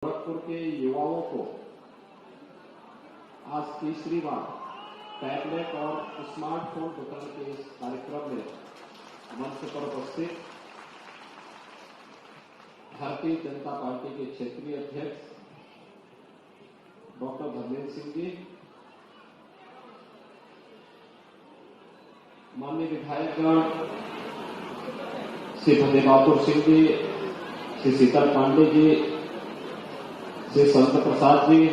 गोरखपुर के युवाओं को आज तीसरी बार टैबलेट और स्मार्टफोन वितरण के इस कार्यक्रम में मंच पर उपस्थित भारतीय जनता पार्टी के क्षेत्रीय अध्यक्ष डॉक्टर धर्मेंद्र सिंह जी, माननीय विधायकगण श्री फतेह बहादुर सिंह जी, श्री शीतल पांडे जी, श्री संत प्रसाद जी,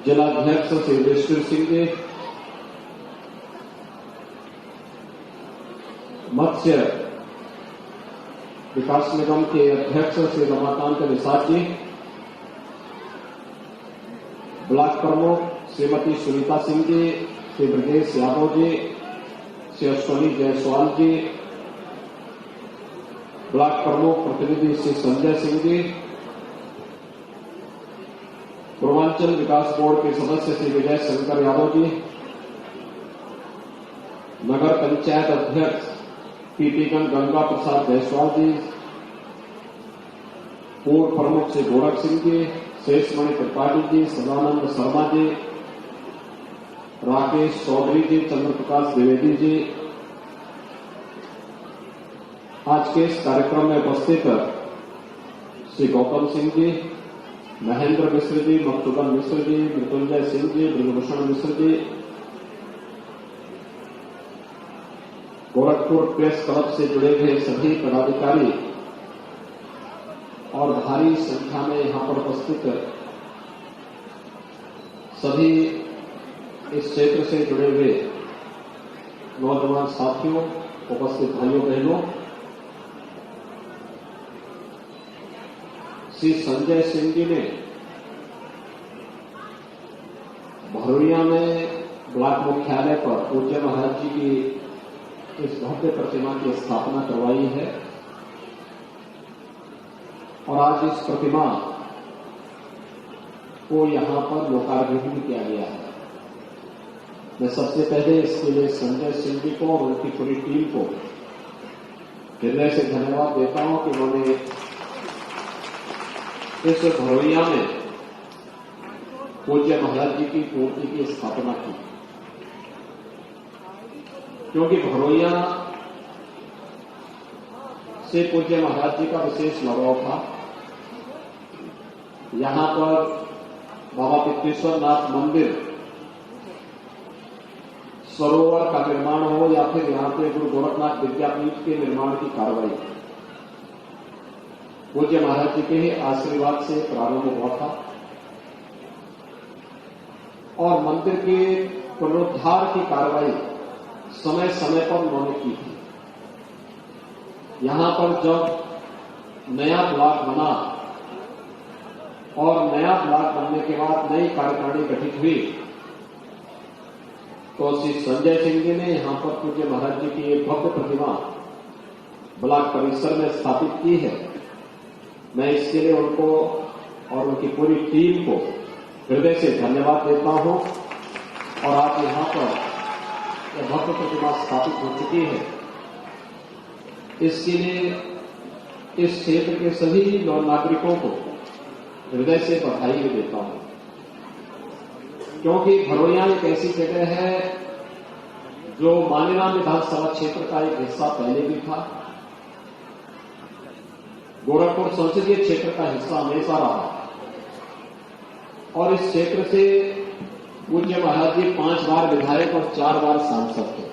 जिलाध्यक्ष श्री विष्णु सिंह जी, मत्स्य विकास निगम के अध्यक्ष श्री रमाकांत निषाद जी, ब्लॉक प्रमुख श्रीमती सुनीता सिंह जी, श्री ब्रजेश यादव जी, श्री अश्वनी जायसवाल जी, ब्लॉक प्रमुख प्रतिनिधि श्री संजय सिंह जी, पूर्वांचल विकास बोर्ड के सदस्य श्री विजय शंकर यादव जी, नगर पंचायत अध्यक्ष पीपीगंज गंगा प्रसाद जायसवाल जी, पूर्व प्रमुख श्री गोरख सिंह जी, शेषमणि त्रिपाठी जी, सदानंद शर्मा जी, राकेश चौधरी जी, चंद्रप्रकाश द्विवेदी जी, आज के इस कार्यक्रम में उपस्थित श्री गौतम सिंह जी, महेंद्र मिश्र जी, मकसूदन मिश्र जी, मृत्युंजय सिंह जी, ब्रजभूषण मिश्र जी, गोरखपुर प्रेस क्लब से जुड़े हुए सभी पदाधिकारी और भारी संख्या में यहां पर उपस्थित सभी इस क्षेत्र से जुड़े हुए नौजवान साथियों, उपस्थित भाइयों बहनों, श्री संजय सिंह जी ने भरोइया में ब्लॉक मुख्यालय पर पूज्य महाराज जी की इस भव्य प्रतिमा की स्थापना करवाई है और आज इस प्रतिमा को यहां पर लोकार्पण किया गया है। मैं सबसे पहले इसके लिए संजय सिंह जी को और उनकी पूरी टीम को हृदय से धन्यवाद देता हूं कि उन्होंने इस भरोइया में पूज्य महाराज जी की मूर्ति की स्थापना की, क्योंकि भरोइया से पूज्य महाराज जी का विशेष लगाव था। यहां पर बाबा पित्तेश्वर नाथ मंदिर सरोवर का निर्माण हो या फिर यहां पे गुरु गोरखनाथ विद्यापीठ के निर्माण की कार्रवाई पूज्य महाराज जी के ही आशीर्वाद से प्रारंभ हुआ था और मंदिर के पुनरुद्धार की कार्रवाई समय समय पर उन्होंने की थी। यहां पर जब नया ब्लॉक बना और नया ब्लॉक बनने के बाद नई कार्यकारिणी गठित हुई तो श्री संजय सिंह जी ने यहां पर पूज्य महाराज जी की एक भव्य प्रतिमा ब्लॉक परिसर में स्थापित की है। मैं इसके लिए उनको और उनकी पूरी टीम को हृदय से धन्यवाद देता हूं और आज यहां पर यह भव्य प्रतिमा स्थापित हो चुकी है। इसके लिए इस क्षेत्र के सभी नागरिकों को हृदय से बधाई भी देता हूं, क्योंकि भरोइया एक ऐसी जगह है जो मालेगांव विधानसभा क्षेत्र का एक हिस्सा पहले भी था, गोरखपुर संसदीय क्षेत्र का हिस्सा हमेशा रहा और इस क्षेत्र से पूज्य महाराज जी 5 बार विधायक और 4 बार सांसद थे।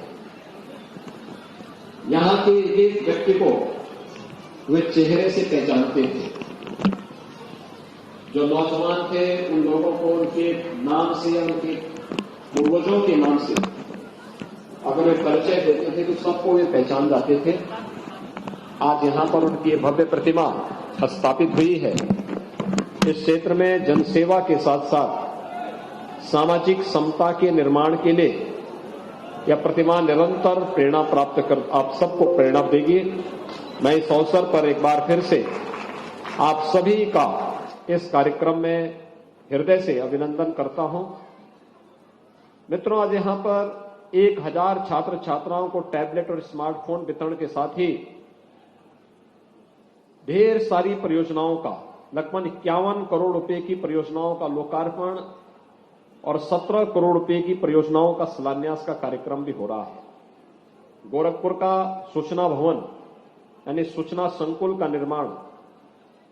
यहां के एक व्यक्ति को वे चेहरे से पहचानते थे। जो नौजवान थे उन लोगों को उनके नाम से या उनके पूर्वजों के नाम से अगर वे परिचय देते थे तो सबको वे पहचान जाते थे। आज यहां पर उनकी भव्य प्रतिमा स्थापित हुई है। इस क्षेत्र में जनसेवा के साथ साथ सामाजिक समता के निर्माण के लिए यह प्रतिमा निरंतर प्रेरणा प्राप्त कर आप सबको प्रेरणा देगी। मैं इस अवसर पर एक बार फिर से आप सभी का इस कार्यक्रम में हृदय से अभिनंदन करता हूं। मित्रों, आज यहां पर 1000 छात्र छात्राओं को टैबलेट और स्मार्टफोन वितरण के साथ ही ढेर सारी परियोजनाओं का लगभग 51 करोड़ रुपए की परियोजनाओं का लोकार्पण और 17 करोड़ रुपए की परियोजनाओं का शिलान्यास का कार्यक्रम भी हो रहा है। गोरखपुर का सूचना भवन यानी सूचना संकुल का निर्माण,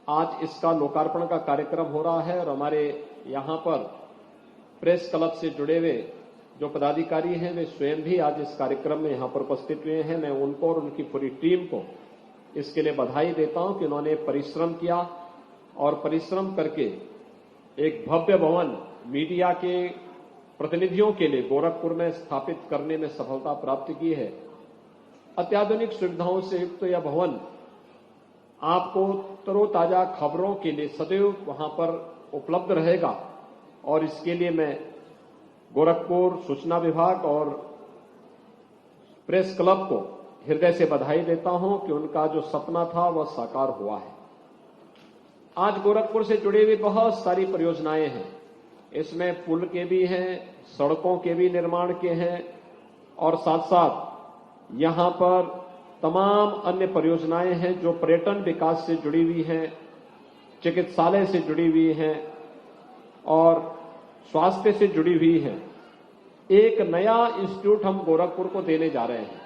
आज इसका लोकार्पण का कार्यक्रम हो रहा है और हमारे यहां पर प्रेस क्लब से जुड़े हुए जो पदाधिकारी हैं वे स्वयं भी आज इस कार्यक्रम में यहां पर उपस्थित हुए हैं। मैं उनको और उनकी पूरी टीम को इसके लिए बधाई देता हूं कि उन्होंने परिश्रम किया और परिश्रम करके एक भव्य भवन मीडिया के प्रतिनिधियों के लिए गोरखपुर में स्थापित करने में सफलता प्राप्त की है। अत्याधुनिक सुविधाओं से युक्त यह भवन आपको तरोताजा खबरों के लिए सदैव वहां पर उपलब्ध रहेगा और इसके लिए मैं गोरखपुर सूचना विभाग और प्रेस क्लब को हृदय से बधाई देता हूं कि उनका जो सपना था वह साकार हुआ है। आज गोरखपुर से जुड़ी हुई बहुत सारी परियोजनाएं हैं। इसमें पुल के भी हैं, सड़कों के भी निर्माण के हैं और साथ साथ यहां पर तमाम अन्य परियोजनाएं हैं जो पर्यटन विकास से जुड़ी हुई हैं, चिकित्सालय से जुड़ी हुई हैं और स्वास्थ्य से जुड़ी हुई हैं। एक नया इंस्टीट्यूट हम गोरखपुर को देने जा रहे हैं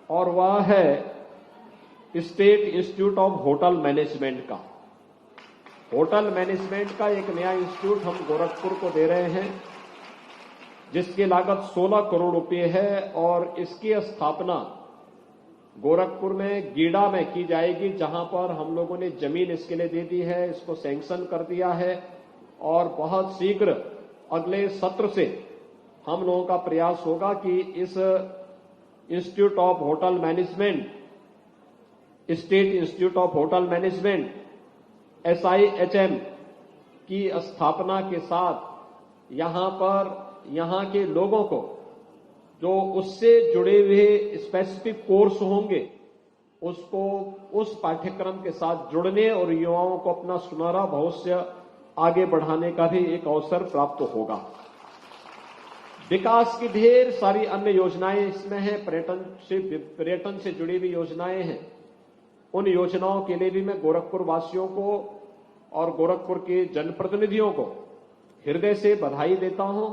और वह है state institute of hotel management का। होटल मैनेजमेंट का एक नया इंस्टीट्यूट हम गोरखपुर को दे रहे हैं जिसकी लागत 16 करोड़ रुपए है और इसकी स्थापना गोरखपुर में गीडा में की जाएगी, जहां पर हम लोगों ने जमीन इसके लिए दे दी है, इसको सैंक्शन कर दिया है और बहुत शीघ्र अगले सत्र से हम लोगों का प्रयास होगा कि इस institute of hotel management, state institute of hotel management SIHM की स्थापना के साथ यहां पर यहां के लोगों को जो उससे जुड़े हुए स्पेसिफिक कोर्स होंगे उसको उस पाठ्यक्रम के साथ जुड़ने और युवाओं को अपना सुनहरा भविष्य आगे बढ़ाने का भी एक अवसर प्राप्त होगा। विकास की ढेर सारी अन्य योजनाएं इसमें हैं, पर्यटन से जुड़ी हुई योजनाएं हैं। उन योजनाओं के लिए भी मैं गोरखपुर वासियों को और गोरखपुर के जनप्रतिनिधियों को हृदय से बधाई देता हूं।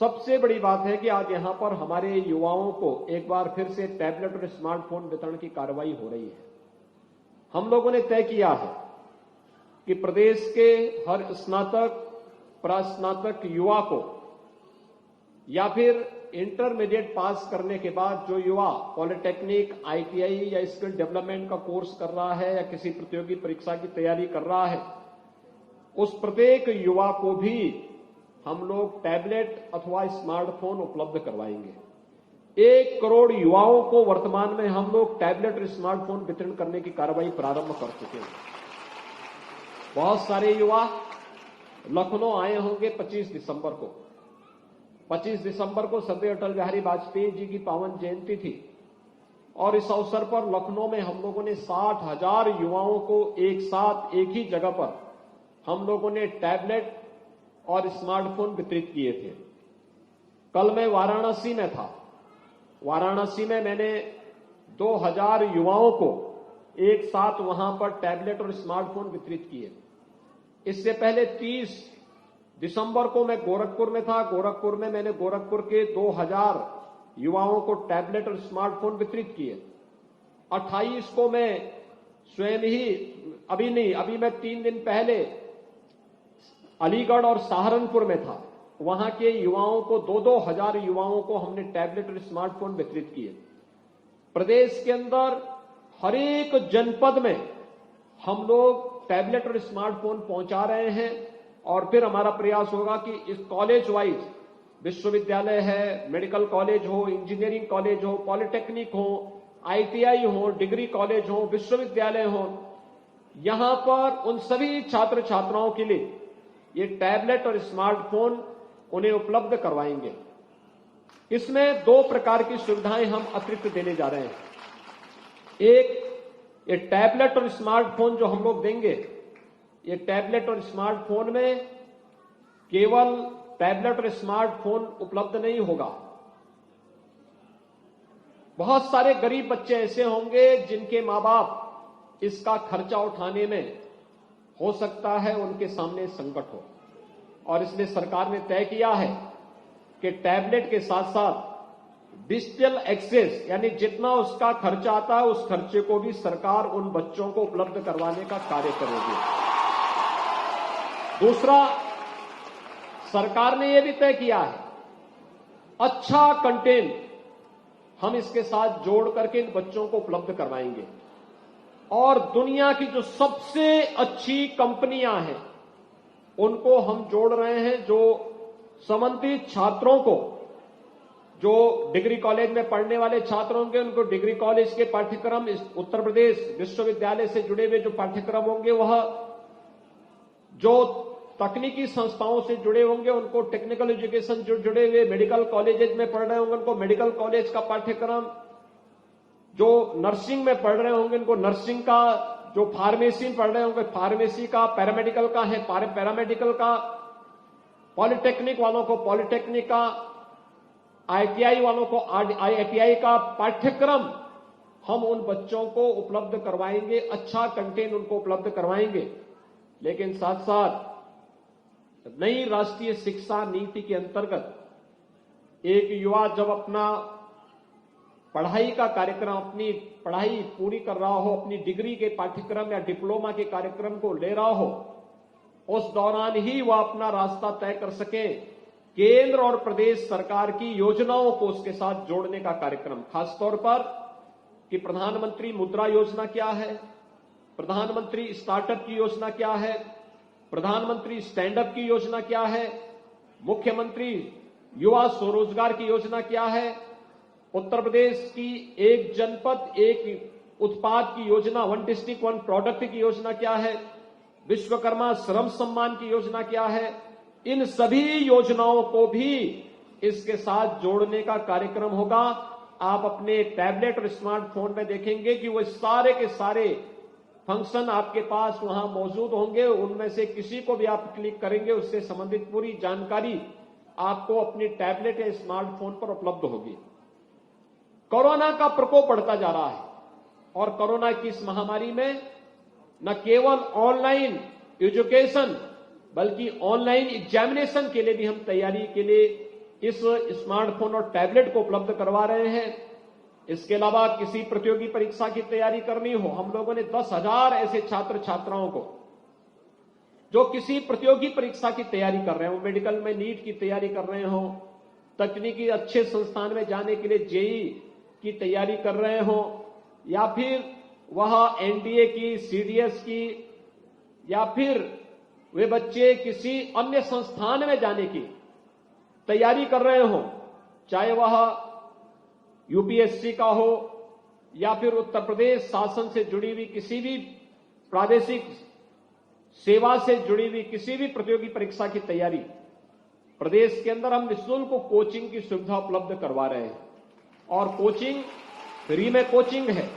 सबसे बड़ी बात है कि आज यहां पर हमारे युवाओं को एक बार फिर से टैबलेट और स्मार्टफोन वितरण की कार्रवाई हो रही है। हम लोगों ने तय किया है कि प्रदेश के हर स्नातक, प्रास्नातक युवा को या फिर इंटरमीडिएट पास करने के बाद जो युवा पॉलिटेक्निक, ITI या स्किल डेवलपमेंट का कोर्स कर रहा है या किसी प्रतियोगी परीक्षा की तैयारी कर रहा है, उस प्रत्येक युवा को भी हम लोग टैबलेट अथवा स्मार्टफोन उपलब्ध करवाएंगे। 1 करोड़ युवाओं को वर्तमान में हम लोग टैबलेट और स्मार्टफोन वितरण करने की कार्रवाई प्रारंभ कर चुके हैं। बहुत सारे युवा लखनऊ आए होंगे 25 दिसंबर को। 25 दिसंबर को सरदार अटल बिहारी वाजपेयी जी की पावन जयंती थी और इस अवसर पर लखनऊ में हम लोगों ने 60,000 युवाओं को एक साथ एक ही जगह पर हम लोगों ने टैबलेट और स्मार्टफोन वितरित किए थे। कल मैं वाराणसी में था। वाराणसी में मैंने 2000 युवाओं को एक साथ वहां पर टैबलेट और स्मार्टफोन वितरित किए। इससे पहले 30 दिसंबर को मैं गोरखपुर में था। गोरखपुर में मैंने गोरखपुर के 2000 युवाओं को टैबलेट और स्मार्टफोन वितरित किए। 28 को मैं स्वयं ही अभी मैं 3 दिन पहले अलीगढ़ और सहारनपुर में था। वहां के युवाओं को 2-2 हजार युवाओं को हमने टैबलेट और स्मार्टफोन वितरित किए। प्रदेश के अंदर हर एक जनपद में हम लोग टैबलेट और स्मार्टफोन पहुंचा रहे हैं और फिर हमारा प्रयास होगा कि इस कॉलेज वाइज, विश्वविद्यालय है, मेडिकल कॉलेज हो, इंजीनियरिंग कॉलेज हो, पॉलिटेक्निक हो, ITI हो, डिग्री कॉलेज हो, विश्वविद्यालय हो, यहां पर उन सभी छात्र छात्राओं के लिए ये टैबलेट और स्मार्टफोन उन्हें उपलब्ध करवाएंगे। इसमें 2 प्रकार की सुविधाएं हम अतिरिक्त देने जा रहे हैं। एक, ये टैबलेट और स्मार्टफोन जो हम लोग देंगे, ये टैबलेट और स्मार्टफोन में केवल टैबलेट और स्मार्टफोन उपलब्ध नहीं होगा। बहुत सारे गरीब बच्चे ऐसे होंगे जिनके मां बाप इसका खर्चा उठाने में हो सकता है उनके सामने संकट हो, और इसलिए सरकार ने तय किया है कि टैबलेट के साथ साथ डिजिटल एक्सेस, यानी जितना उसका खर्चा आता है उस खर्चे को भी सरकार उन बच्चों को उपलब्ध करवाने का कार्य करेगी। दूसरा, सरकार ने यह भी तय किया है अच्छा कंटेंट हम इसके साथ जोड़ करके इन बच्चों को उपलब्ध करवाएंगे, और दुनिया की जो सबसे अच्छी कंपनियां हैं उनको हम जोड़ रहे हैं, जो संबंधित छात्रों को, जो डिग्री कॉलेज में पढ़ने वाले छात्र होंगे उनको डिग्री कॉलेज के पाठ्यक्रम, उत्तर प्रदेश विश्वविद्यालय से जुड़े हुए जो पाठ्यक्रम होंगे वह, जो तकनीकी संस्थाओं से जुड़े होंगे उनको टेक्निकल एजुकेशन, जो जुड़े हुए मेडिकल कॉलेजेस में पढ़ रहे होंगे उनको मेडिकल कॉलेज का पाठ्यक्रम, जो नर्सिंग में पढ़ रहे होंगे उनको नर्सिंग का, जो फार्मेसी में पढ़ रहे होंगे फार्मेसी का, पैरामेडिकल का है पैरामेडिकल का, पॉलिटेक्निक वालों को पॉलिटेक्निक का, आईटीआई वालों को आईटीआई का पाठ्यक्रम हम उन बच्चों को उपलब्ध करवाएंगे, अच्छा कंटेंट उनको उपलब्ध करवाएंगे। लेकिन साथ साथ नई राष्ट्रीय शिक्षा नीति के अंतर्गत एक युवा जब अपना पढ़ाई का कार्यक्रम, अपनी पढ़ाई पूरी कर रहा हो, अपनी डिग्री के पाठ्यक्रम या डिप्लोमा के कार्यक्रम को ले रहा हो, उस दौरान ही वह अपना रास्ता तय कर सके, केंद्र और प्रदेश सरकार की योजनाओं को उसके साथ जोड़ने का कार्यक्रम, खासतौर पर कि प्रधानमंत्री मुद्रा योजना क्या है, प्रधानमंत्री स्टार्टअप की योजना क्या है, प्रधानमंत्री स्टैंड अप की योजना क्या है, मुख्यमंत्री युवा स्वरोजगार की योजना क्या है, उत्तर प्रदेश की एक जनपद एक उत्पाद की योजना, वन डिस्ट्रिक्ट वन प्रोडक्ट की योजना क्या है, विश्वकर्मा श्रम सम्मान की योजना क्या है, इन सभी योजनाओं को भी इसके साथ जोड़ने का कार्यक्रम होगा। आप अपने टैबलेट और स्मार्टफोन में देखेंगे कि वो सारे के सारे फंक्शन आपके पास वहां मौजूद होंगे, उनमें से किसी को भी आप क्लिक करेंगे उससे संबंधित पूरी जानकारी आपको अपनी टैबलेट या स्मार्टफोन पर उपलब्ध होगी। कोरोना का प्रकोप बढ़ता जा रहा है, और कोरोना की इस महामारी में न केवल ऑनलाइन एजुकेशन बल्कि ऑनलाइन एग्जामिनेशन के लिए भी हम तैयारी के लिए इस स्मार्टफोन और टैबलेट को उपलब्ध करवा रहे हैं। इसके अलावा किसी प्रतियोगी परीक्षा की तैयारी करनी हो, हम लोगों ने 10,000 ऐसे छात्र छात्राओं को जो किसी प्रतियोगी परीक्षा की तैयारी कर रहे हो, मेडिकल में नीट की तैयारी कर रहे हो, तकनीकी अच्छे संस्थान में जाने के लिए जेईई की तैयारी कर रहे हो, या फिर वह एनडीए की, सीडीएस की, या फिर वे बच्चे किसी अन्य संस्थान में जाने की तैयारी कर रहे हो, चाहे वह यूपीएससी का हो या फिर उत्तर प्रदेश शासन से जुड़ी हुई किसी भी प्रादेशिक सेवा से जुड़ी हुई किसी भी प्रतियोगी परीक्षा की तैयारी, प्रदेश के अंदर हम निःशुल्क कोचिंग की सुविधा उपलब्ध करवा रहे हैं। और कोचिंग फ्री में कोचिंग है,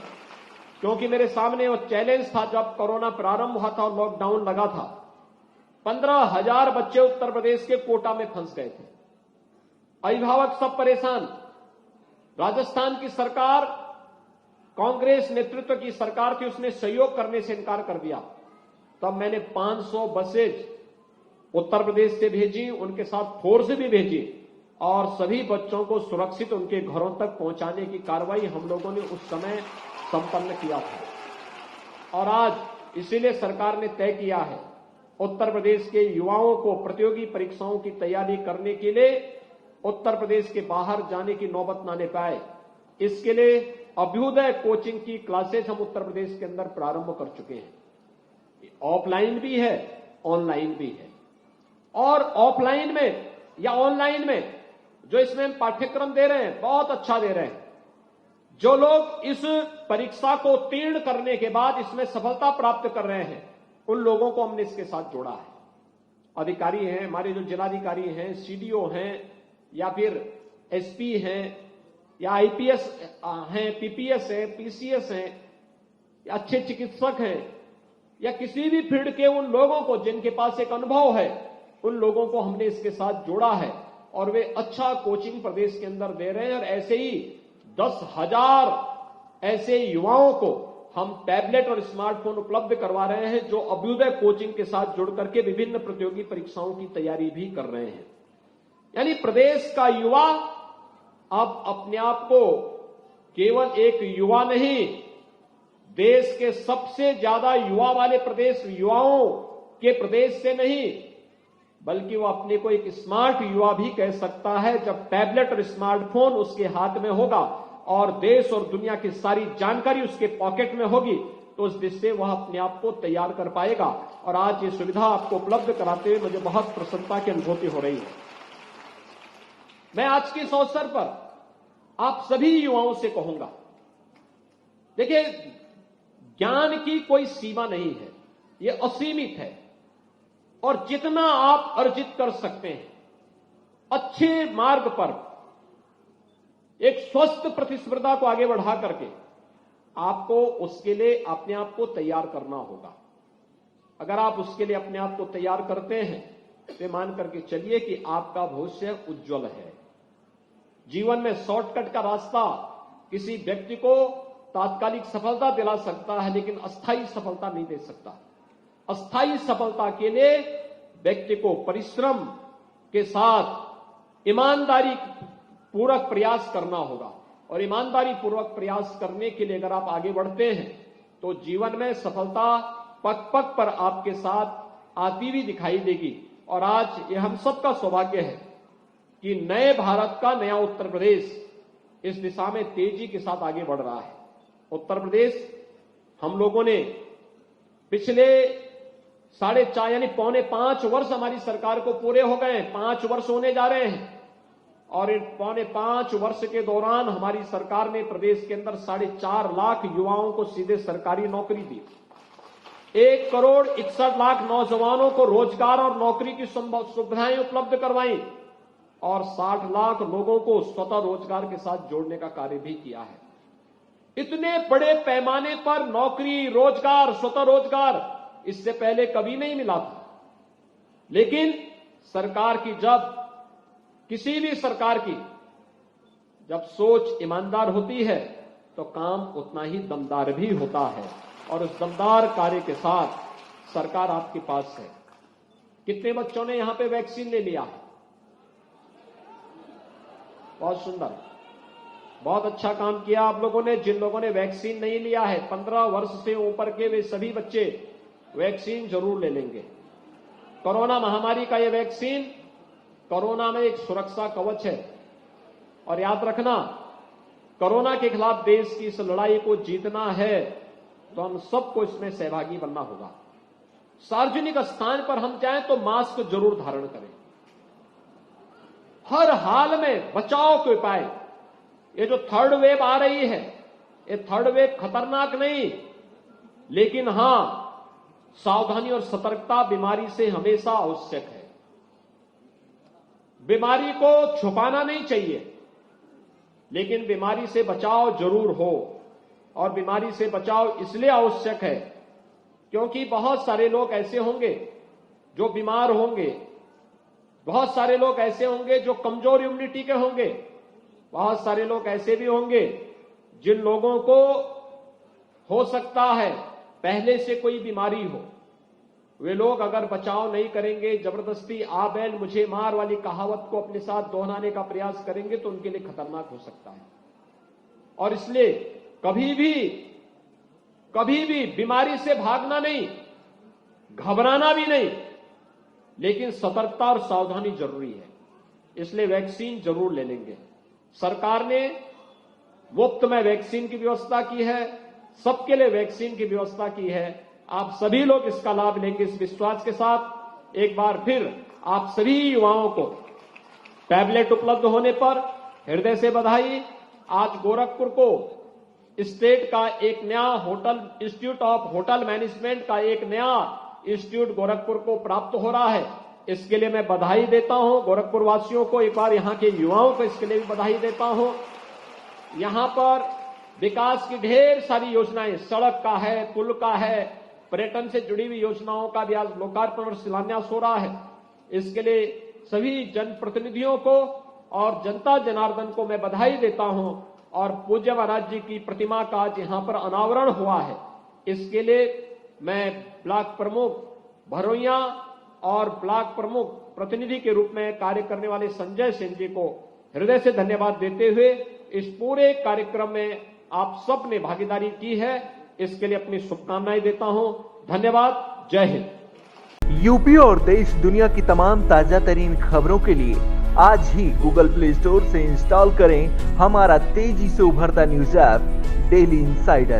क्योंकि मेरे सामने वो चैलेंज था जब कोरोना प्रारंभ हुआ था और लॉकडाउन लगा था, 15,000 बच्चे उत्तर प्रदेश के कोटा में फंस गए थे, अभिभावक सब परेशान। राजस्थान की सरकार, कांग्रेस नेतृत्व की सरकार थी, उसने सहयोग करने से इनकार कर दिया। तब मैंने 500 बसेज उत्तर प्रदेश से भेजी, उनके साथ फोर्स भी भेजी, और सभी बच्चों को सुरक्षित उनके घरों तक पहुंचाने की कार्रवाई हम लोगों ने उस समय संपन्न किया था। और आज इसीलिए सरकार ने तय किया है उत्तर प्रदेश के युवाओं को प्रतियोगी परीक्षाओं की तैयारी करने के लिए उत्तर प्रदेश के बाहर जाने की नौबत न आने पाए, इसके लिए अभ्युदय कोचिंग की क्लासेस हम उत्तर प्रदेश के अंदर प्रारंभ कर चुके हैं। ऑफलाइन भी है, ऑनलाइन भी है। और ऑफलाइन में या ऑनलाइन में जो इसमें हम पाठ्यक्रम दे रहे हैं बहुत अच्छा दे रहे हैं। जो लोग इस परीक्षा को उत्तीर्ण करने के बाद इसमें सफलता प्राप्त कर रहे हैं, उन लोगों को हमने इसके साथ जोड़ा है। अधिकारी हैं हमारे, जो जिलाधिकारी हैं, सीडीओ हैं, या फिर एसपी हैं, या आईपीएस हैं, पीपीएस हैं, पीसीएस हैं, या अच्छे चिकित्सक हैं, या किसी भी फील्ड के उन लोगों को जिनके पास एक अनुभव है, उन लोगों को हमने इसके साथ जोड़ा है, और वे अच्छा कोचिंग प्रदेश के अंदर दे रहे हैं। और ऐसे ही 10,000 ऐसे युवाओं को हम टैबलेट और स्मार्टफोन उपलब्ध करवा रहे हैं, जो अभ्युदय कोचिंग के साथ जुड़ करके विभिन्न प्रतियोगी परीक्षाओं की तैयारी भी कर रहे हैं। यानी प्रदेश का युवा अब अपने आप को केवल एक युवा नहीं, देश के सबसे ज्यादा युवा वाले प्रदेश, युवाओं के प्रदेश से नहीं, बल्कि वो अपने को एक स्मार्ट युवा भी कह सकता है, जब टैबलेट और स्मार्टफोन उसके हाथ में होगा और देश और दुनिया की सारी जानकारी उसके पॉकेट में होगी, तो उस दिशा से वह अपने आप को तैयार कर पाएगा। और आज ये सुविधा आपको उपलब्ध कराते हुए मुझे बहुत प्रसन्नता की अनुभूति हो रही है। मैं आज के इस अवसर पर आप सभी युवाओं से कहूंगा, देखिए, ज्ञान की कोई सीमा नहीं है, ये असीमित है, और जितना आप अर्जित कर सकते हैं अच्छे मार्ग पर एक स्वस्थ प्रतिस्पर्धा को आगे बढ़ा करके, आपको उसके लिए अपने आप को तैयार करना होगा। अगर आप उसके लिए अपने आप को तैयार करते हैं तो मान करके चलिए कि आपका भविष्य उज्जवल है। जीवन में शॉर्टकट का रास्ता किसी व्यक्ति को तात्कालिक सफलता दिला सकता है, लेकिन अस्थायी सफलता नहीं दे सकता। अस्थायी सफलता के लिए व्यक्ति को परिश्रम के साथ ईमानदारी पूर्वक प्रयास करना होगा, और ईमानदारी पूर्वक प्रयास करने के लिए अगर आप आगे बढ़ते हैं तो जीवन में सफलता पग पग पर आपके साथ आती हुई दिखाई देगी। और आज ये हम सबका सौभाग्य है कि नए भारत का नया उत्तर प्रदेश इस दिशा में तेजी के साथ आगे बढ़ रहा है। उत्तर प्रदेश, हम लोगों ने पिछले 4.5 यानी 4.5 वर्ष हमारी सरकार को पूरे हो गए, 5 वर्ष होने जा रहे हैं, और इन 4.5 वर्ष के दौरान हमारी सरकार ने प्रदेश के अंदर 4.5 लाख युवाओं को सीधे सरकारी नौकरी दी, 1,61,00,000 नौजवानों को रोजगार और नौकरी की सुविधाएं उपलब्ध करवाई, और 60 लाख लोगों को स्वतः रोजगार के साथ जोड़ने का कार्य भी किया है। इतने बड़े पैमाने पर नौकरी, रोजगार, स्वतः रोजगार इससे पहले कभी नहीं मिला था। लेकिन सरकार की, जब किसी भी सरकार की जब सोच ईमानदार होती है तो काम उतना ही दमदार भी होता है, और उस दमदार कार्य के साथ सरकार आपके पास है। कितने बच्चों ने यहां पे वैक्सीन ले लिया? बहुत सुंदर, बहुत अच्छा काम किया आप लोगों ने। जिन लोगों ने वैक्सीन नहीं लिया है, 15 वर्ष से ऊपर के वे सभी बच्चे वैक्सीन जरूर ले लेंगे। कोरोना महामारी का ये वैक्सीन कोरोना में एक सुरक्षा कवच है, और याद रखना, कोरोना के खिलाफ देश की इस लड़ाई को जीतना है तो हम सबको इसमें सहभागी बनना होगा। सार्वजनिक स्थान पर हम चाहें तो मास्क जरूर धारण करें। हर हाल में बचाव के उपाय, ये जो थर्ड वेव आ रही है, ये थर्ड वेव खतरनाक नहीं, लेकिन हां, सावधानी और सतर्कता बीमारी से हमेशा आवश्यक है। बीमारी को छुपाना नहीं चाहिए, लेकिन बीमारी से बचाव जरूर हो। और बीमारी से बचाव इसलिए आवश्यक है क्योंकि बहुत सारे लोग ऐसे होंगे जो बीमार होंगे, बहुत सारे लोग ऐसे होंगे जो कमजोर इम्यूनिटी के होंगे, बहुत सारे लोग ऐसे भी होंगे जिन लोगों को हो सकता है पहले से कोई बीमारी हो। वे लोग अगर बचाव नहीं करेंगे, जबरदस्ती आ बैल मुझे मार वाली कहावत को अपने साथ दोहराने का प्रयास करेंगे, तो उनके लिए खतरनाक हो सकता है। और इसलिए कभी भी बीमारी से भागना नहीं, घबराना भी नहीं, लेकिन सतर्कता और सावधानी जरूरी है। इसलिए वैक्सीन जरूर ले लेंगे। सरकार ने मुफ्त में वैक्सीन की व्यवस्था की है, सबके लिए वैक्सीन की व्यवस्था की है। आप सभी लोग इसका लाभ लेंगे, इस विश्वास के साथ एक बार फिर आप सभी युवाओं को टैबलेट उपलब्ध होने पर हृदय से बधाई। आज गोरखपुर को स्टेट का एक नया hotel, institute of hotel management का एक नया इंस्टीट्यूट गोरखपुर को प्राप्त हो रहा है। इसके लिए मैं बधाई देता हूं गोरखपुर वासियों को, एक बार यहां के युवाओं को इसके लिए भी बधाई देता हूं। यहां पर विकास की ढेर सारी योजनाएं, सड़क का है, पुल का है, पर्यटन से जुड़ी हुई योजनाओं का भी आज लोकार्पण और शिलान्यास हो रहा है। इसके लिए सभी जनप्रतिनिधियों को और जनता जनार्दन को मैं बधाई देता हूं और पूज्य महाराज जी की प्रतिमा का आज यहाँ पर अनावरण हुआ है। इसके लिए मैं ब्लॉक प्रमुख भरोइया और ब्लॉक प्रमुख प्रतिनिधि के रूप में कार्य करने वाले संजय सिंह जी को हृदय से धन्यवाद देते हुए इस पूरे कार्यक्रम में आप सब ने भागीदारी की है, इसके लिए अपनी शुभकामनाएं देता हूं। धन्यवाद। जय हिंद। यूपी और देश दुनिया की तमाम ताजा तरीन खबरों के लिए आज ही गूगल प्ले स्टोर से इंस्टॉल करें हमारा तेजी से उभरता न्यूज ऐप डेली इंसाइडर।